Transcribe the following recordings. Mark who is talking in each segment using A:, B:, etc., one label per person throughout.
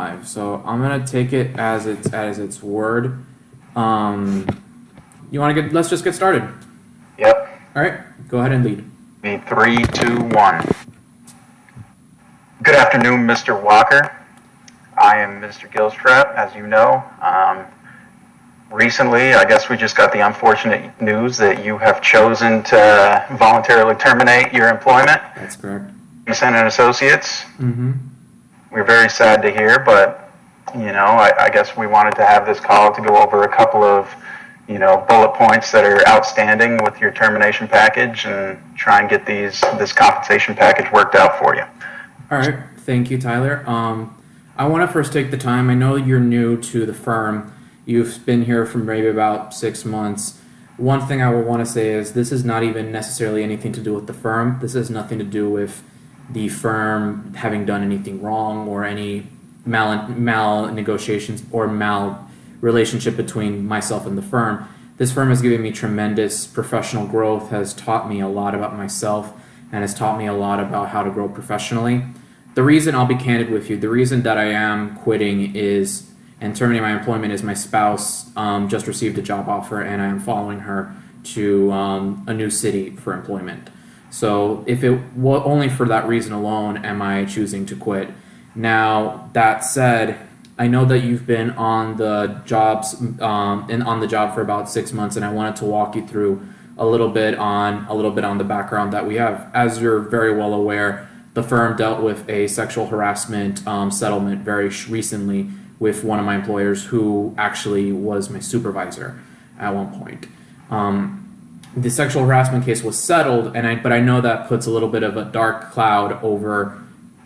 A: live, so I'm gonna take it as its word. Let's just get started.
B: Yep.
A: All right, go ahead and lead.
B: 3, 2, 1. Good afternoon, Mr. Walker. I am Mr. Gilstrap, as you know. Recently, I guess we just got the unfortunate news that you have chosen to voluntarily terminate your employment.
A: That's correct.
B: Mason and Associates.
A: Mm-hmm.
B: We're very sad to hear, but, I guess we wanted to have this call to go over a couple of, bullet points that are outstanding with your termination package and try and get this compensation package worked out for you.
A: All right, thank you, Tyler. I want to first take the time. I know you're new to the firm. You've been here for maybe about 6 months. One thing I would want to say is this is not even necessarily anything to do with the firm. This has nothing to do with the firm having done anything wrong or any mal negotiations or mal relationship between myself and the firm. This firm has given me tremendous professional growth, has taught me a lot about myself, and has taught me a lot about how to grow professionally. The reason, I'll be candid with you, the reason that I am quitting and terminating my employment is my spouse just received a job offer and I am following her to a new city for employment. So if it were only for that reason alone am I choosing to quit. Now, that said, I know that you've been on the job for about 6 months, and I wanted to walk you through a little bit on the background that we have. As you're very well aware, the firm dealt with a sexual harassment settlement very recently with one of my employers who actually was my supervisor at one point. The sexual harassment case was settled, but I know that puts a little bit of a dark cloud over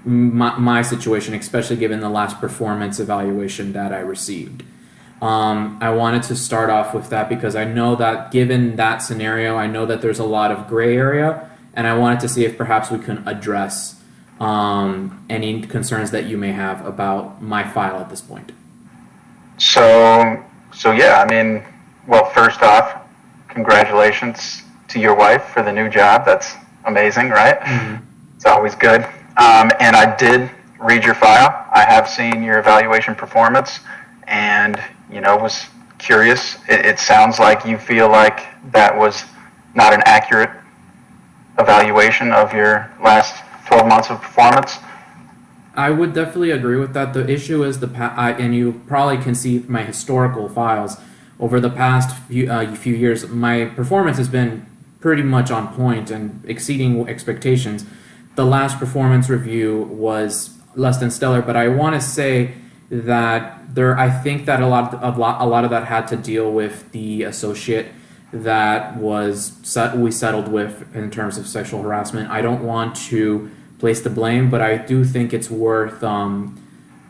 A: my situation, especially given the last performance evaluation that I received. I wanted to start off with that because I know that given that scenario, I know that there's a lot of gray area, and I wanted to see if perhaps we can address any concerns that you may have about my file at this point.
B: So yeah, well, first off, congratulations to your wife for the new job. That's amazing, right?
A: Mm-hmm.
B: It's always good. And I did read your file. I have seen your evaluation performance and, was curious. It sounds like you feel like that was not an accurate evaluation of your last 12 months of performance.
A: I would definitely agree with that. The issue is and you probably can see my historical files over the past few years. My performance has been pretty much on point and exceeding expectations. The last performance review was less than stellar, but I want to say that I think that a lot of that had to deal with the associate that we settled with in terms of sexual harassment. I don't want to place the blame, but I do think it's worth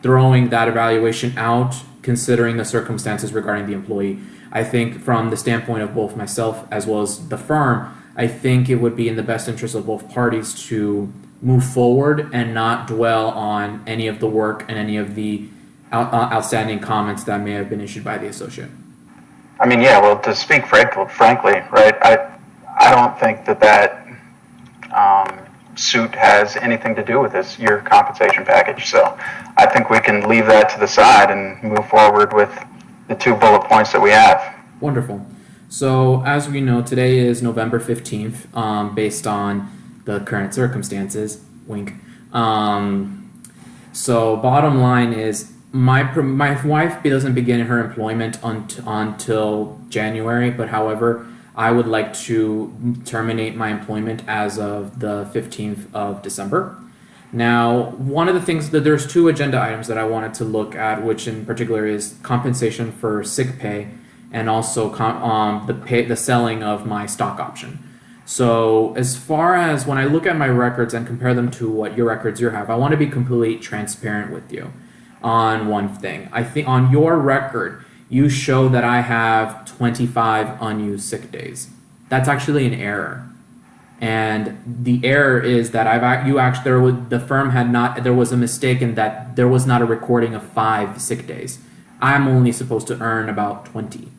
A: throwing that evaluation out, considering the circumstances regarding the employee. I think from the standpoint of both myself as well as the firm, I think it would be in the best interest of both parties to move forward and not dwell on any of the work and any of the outstanding comments that may have been issued by the associate.
B: Yeah, well, to speak frankly, right, I don't think that suit has anything to do with your compensation package. So I think we can leave that to the side and move forward with the 2 bullet points that we have.
A: Wonderful. So as we know, today is November 15th, based on the current circumstances. Wink. So bottom line is my wife doesn't begin her employment until January, but however, I would like to terminate my employment as of the 15th of December. Now, one of the things that there's 2 agenda items that I wanted to look at, which in particular is compensation for sick pay and also the selling of my stock option. So as far as when I look at my records and compare them to what your records you have, I want to be completely transparent with you on one thing. I think on your record, you show that I have 25 unused sick days. That's actually an error. And the error is that the firm there was a mistake in that there was not a recording of 5 sick days. I'm only supposed to earn about 20.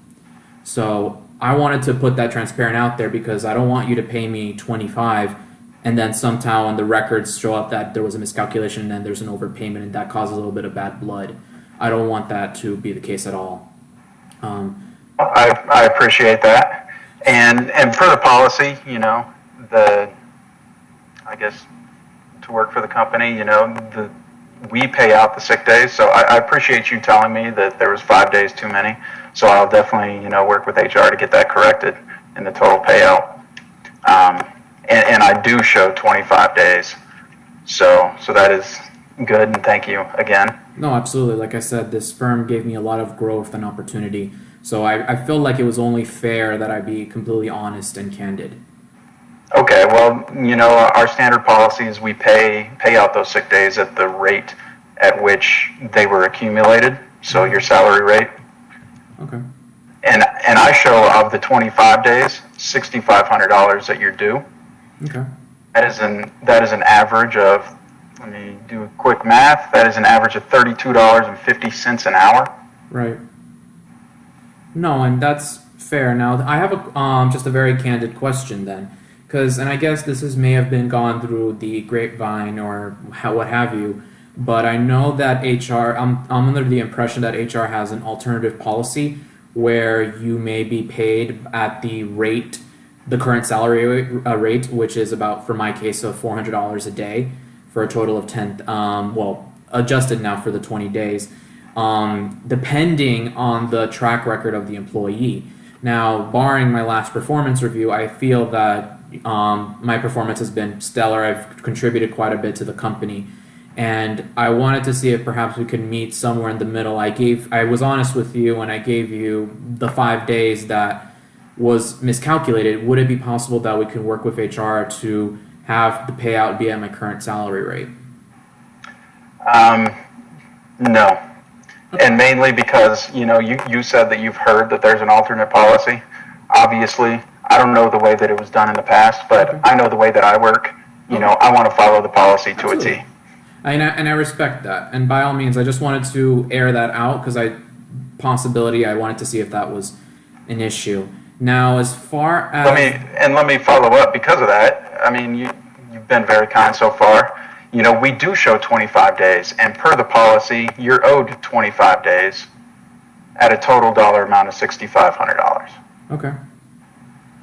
A: So I wanted to put that transparent out there because I don't want you to pay me 25 and then somehow on the records show up that there was a miscalculation and then there's an overpayment and that causes a little bit of bad blood. I don't want that to be the case at all.
B: I appreciate that, and for the policy, I guess to work for the company, we pay out the sick days. So I appreciate you telling me that there was 5 days too many. So I'll definitely, work with HR to get that corrected in the total payout. And I do show 25 days. So that is good, and thank you again.
A: No, absolutely. Like I said, this firm gave me a lot of growth and opportunity. So I feel like it was only fair that I be completely honest and candid.
B: Okay, well, our standard policy is we pay out those sick days at the rate at which they were accumulated, so your salary rate.
A: Okay.
B: And I show of the 25 days, $6,500 that you're due.
A: Okay.
B: That is an average of, let me do a quick math, that is an average of $32.50 an hour.
A: Right. No, and that's fair. Now, I have just a very candid question then. And I guess this may have been gone through the grapevine or what have you, but I know that HR, I'm under the impression that HR has an alternative policy where you may be paid at the rate, the current salary rate, which is about, for my case, of $400 a day for a total of 10, adjusted now for the 20 days, depending on the track record of the employee. Now, barring my last performance review, I feel that my performance has been stellar. I've contributed quite a bit to the company, and I wanted to see if perhaps we could meet somewhere in the middle. I was honest with you when I gave you the 5 days that was miscalculated. Would it be possible that we could work with HR to have the payout be at my current salary rate?
B: No. And mainly because, you said that you've heard that there's an alternate policy. Obviously, I don't know the way that it was done in the past, but okay. I know the way that I work. I want to follow the policy to
A: Absolutely.
B: A T.
A: And I respect that. And by all means, I just wanted to air that out because I wanted to see if that was an issue. Now, as far as...
B: Let me follow up because of that. I mean, you've been very kind so far. We do show 25 days, and per the policy, you're owed 25 days at a total dollar amount of $6,500.
A: Okay.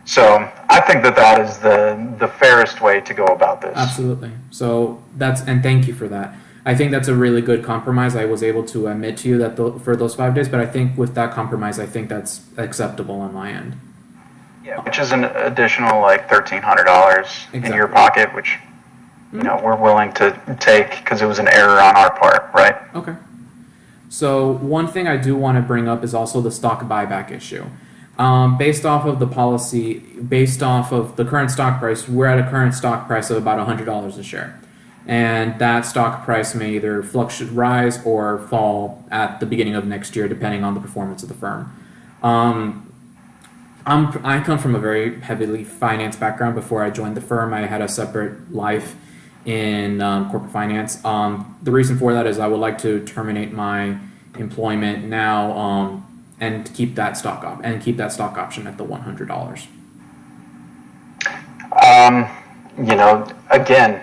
B: So I think that is the fairest way to go about this.
A: Absolutely. So and thank you for that. I think that's a really good compromise. I was able to admit to you that for those 5 days, but I think with that compromise, I think that's acceptable on my end.
B: Yeah, which is an additional like $1,300 in your pocket, which we're willing to take because it was an error on our part, right?
A: Okay. So one thing I do want to bring up is also the stock buyback issue. Based off of the policy, based off of the current stock price, we're at a current stock price of about $100 a share. And that stock price may either rise or fall at the beginning of next year, depending on the performance of the firm. I come from a very heavily finance background. Before I joined the firm, I had a separate life in corporate finance. The reason for that is I would like to terminate my employment now and keep that stock option at the $100.
B: Again,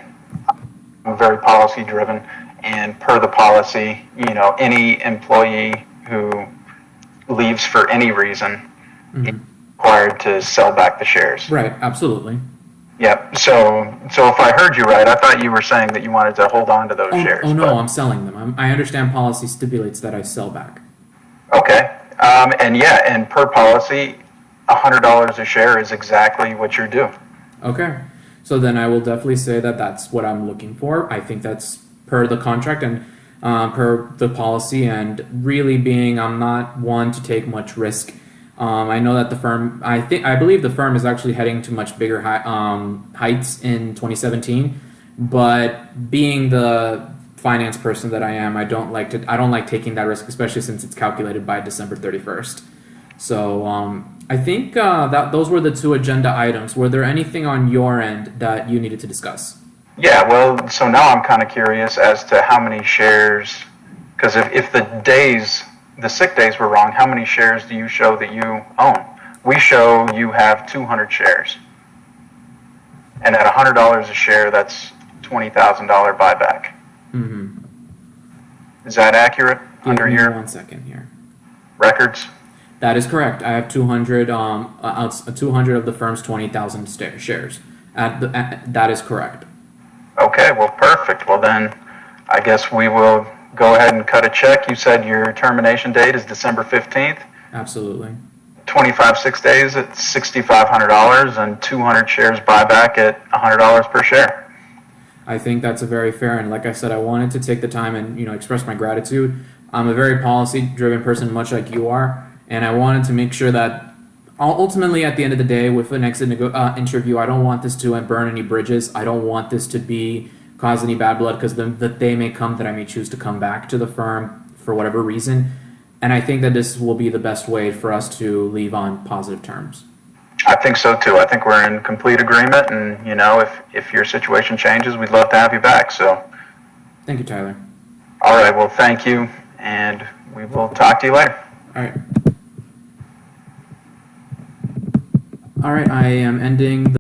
B: I'm very policy driven, and per the policy, any employee who leaves for any reason is required to sell back the shares.
A: Right, absolutely.
B: Yep. So if I heard you right, I thought you were saying that you wanted to hold on to those shares.
A: Oh no, I'm selling them. I understand policy stipulates that I sell back.
B: Okay. And per policy, $100 a share is exactly what you're due.
A: Okay. So then I will definitely say that that's what I'm looking for. I think that's per the contract and per the policy, and really I'm not one to take much risk. I know that the firm, I believe the firm is actually heading to much bigger heights in 2017, but being the finance person that I am, I don't like taking that risk, especially since it's calculated by December 31st. So I think that those were the two agenda items. Were there anything on your end that you needed to discuss?
B: Yeah, well, so now I'm kind of curious as to how many shares, because if the sick days were wrong, how many shares do you show that you own? We show you have 200 shares. And at $100 a share, that's $20,000 buyback.
A: Mm-hmm.
B: Is that accurate under
A: Give me
B: your
A: 1 second here.
B: records?
A: That is correct. I have 200, 200 of the firm's 20,000 shares. That is correct.
B: Okay, well, perfect. Well, then I guess we will go ahead and cut a check. You said your termination date is December 15th.
A: Absolutely.
B: 25 6 days at $6,500 and 200 shares buyback at $100 per share.
A: I think that's a very fair, and like I said, I wanted to take the time and express my gratitude. I'm a very policy-driven person, much like you are, and I wanted to make sure that ultimately, at the end of the day, with the next interview, I don't want this to burn any bridges. I don't want this to cause any bad blood, because the day may come that I may choose to come back to the firm for whatever reason, and I think that this will be the best way for us to leave on positive terms.
B: I think so too. I think we're in complete agreement, and if your situation changes, we'd love to have you back. So,
A: thank you, Tyler.
B: All right. Well, thank you, and we will talk to you later.
A: All right. All right. I am ending the